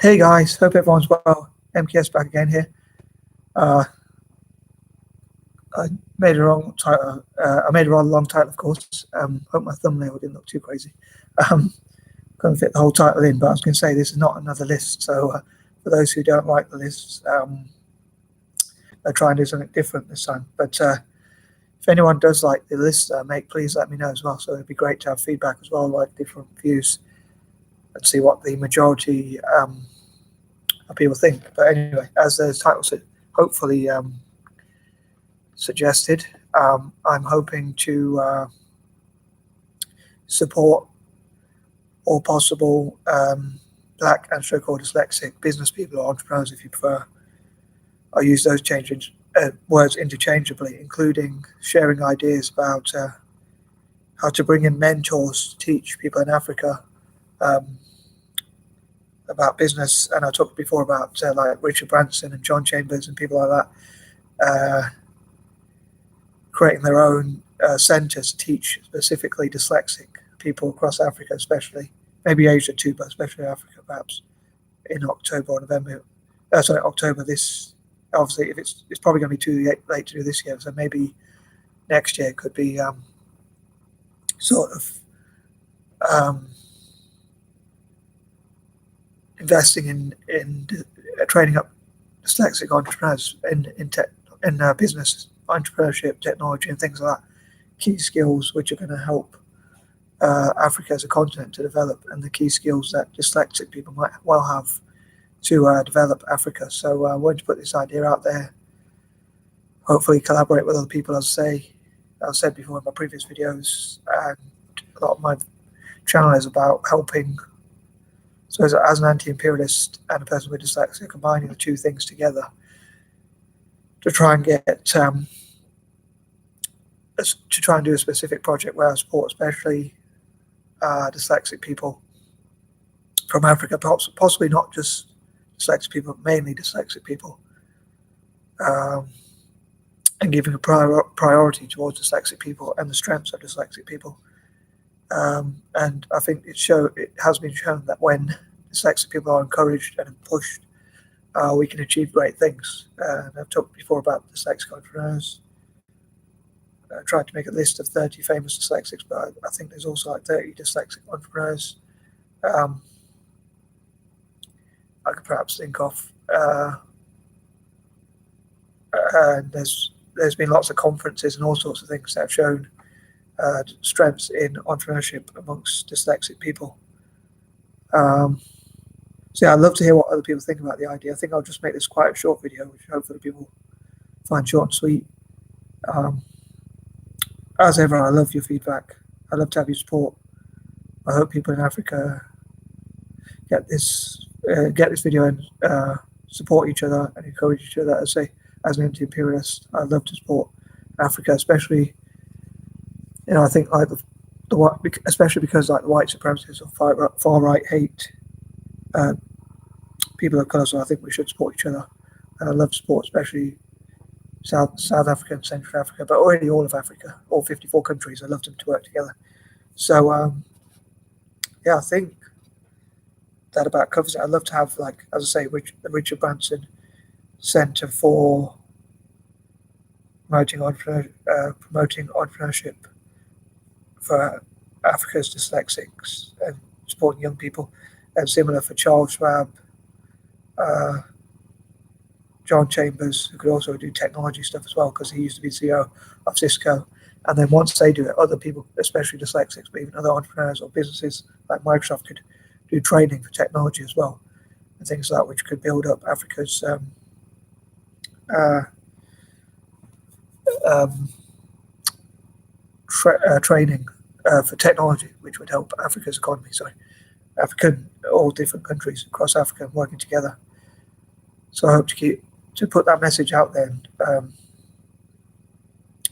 Hey guys, hope everyone's well. MKS back again here. I made a wrong title. I made a rather long title, of course. Hope my thumbnail didn't look too crazy. Couldn't fit the whole title in, but I was going to say this is not another list. So for those who don't like the lists, I'll try and do something different this time. But if anyone does like the list, please let me know as well. So it'd be great to have feedback as well, like different views, and see what the majority of people think. But anyway, as the title said, hopefully suggested, I'm hoping to support all possible Black and so-called dyslexic business people or entrepreneurs, if you prefer. I use those words interchangeably, including sharing ideas about how to bring in mentors to teach people in Africa about business. And I talked before about like Richard Branson and John Chambers and people like that, creating their own centers to teach specifically dyslexic people across Africa, especially maybe Asia too, but especially Africa, perhaps in October or November. October this. Obviously, if it's probably going to be too late to do this year, so maybe next year could be sort of investing in training up dyslexic entrepreneurs in business, entrepreneurship, technology, and things like that. Key skills which are going to help Africa as a continent to develop, and the key skills that dyslexic people might well have to develop Africa. So I wanted to put this idea out there, hopefully collaborate with other people, as I said before in my previous videos, and a lot of my channel is about helping. So as an anti-imperialist and a person with dyslexia, combining the two things together to try and get to try and do a specific project where I support especially dyslexic people from Africa, possibly not just dyslexic people, but mainly dyslexic people, and giving a priority towards dyslexic people and the strengths of dyslexic people. And I think it has been shown that when dyslexic people are encouraged and pushed, we can achieve great things. And I've talked before about Dyslexic Entrepreneurs. I tried to make a list of 30 famous dyslexics, but I think there's also like 30 dyslexic entrepreneurs I could perhaps think of. And there's been lots of conferences and all sorts of things that have shown strengths in entrepreneurship amongst dyslexic people. So yeah, I'd love to hear what other people think about the idea. I think I'll just make this quite a short video, which hopefully people find short and sweet. As ever, I love your feedback. I'd love to have your support. I hope people in Africa get this video and support each other and encourage each other. As an anti-imperialist, I'd love to support Africa, especially. I think like especially because like the white supremacists or far right hate people of colour. So I think we should support each other, and I love to support especially South Africa and Central Africa, but already all of Africa, all 54 countries. I love them to work together. So yeah, I think that about covers it. I'd love to have, like, as I say, the Richard Branson Centre for promoting entrepreneurship for Africa's dyslexics and supporting young people, and similar for Charles Schwab, John Chambers, who could also do technology stuff as well, because he used to be CEO of Cisco. And then once they do it, other people, especially dyslexics, but even other entrepreneurs or businesses like Microsoft, could do training for technology as well, and things like that, which could build up Africa's training for technology, which would help Africa's economy. All different countries across Africa working together. So I hope to put that message out there. And,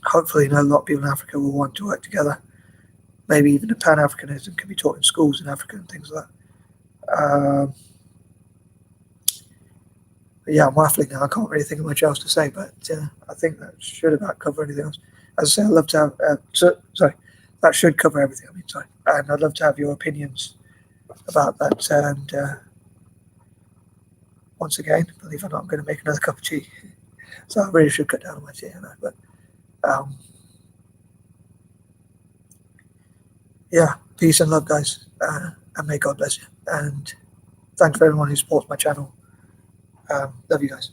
hopefully, a lot of people in Africa will want to work together. Maybe even the Pan-Africanism can be taught in schools in Africa and things like that. But yeah, I'm waffling now. I can't really think of much else to say, but I think that should about cover anything else. As I say, I'd love to have. That should cover everything. And I'd love to have your opinions about that, and once again. Believe it or not, I'm going to make another cup of tea. So I really should cut down on my tea, but yeah, peace and love, guys, and may God bless you. And thanks for everyone who supports my channel. Love you guys.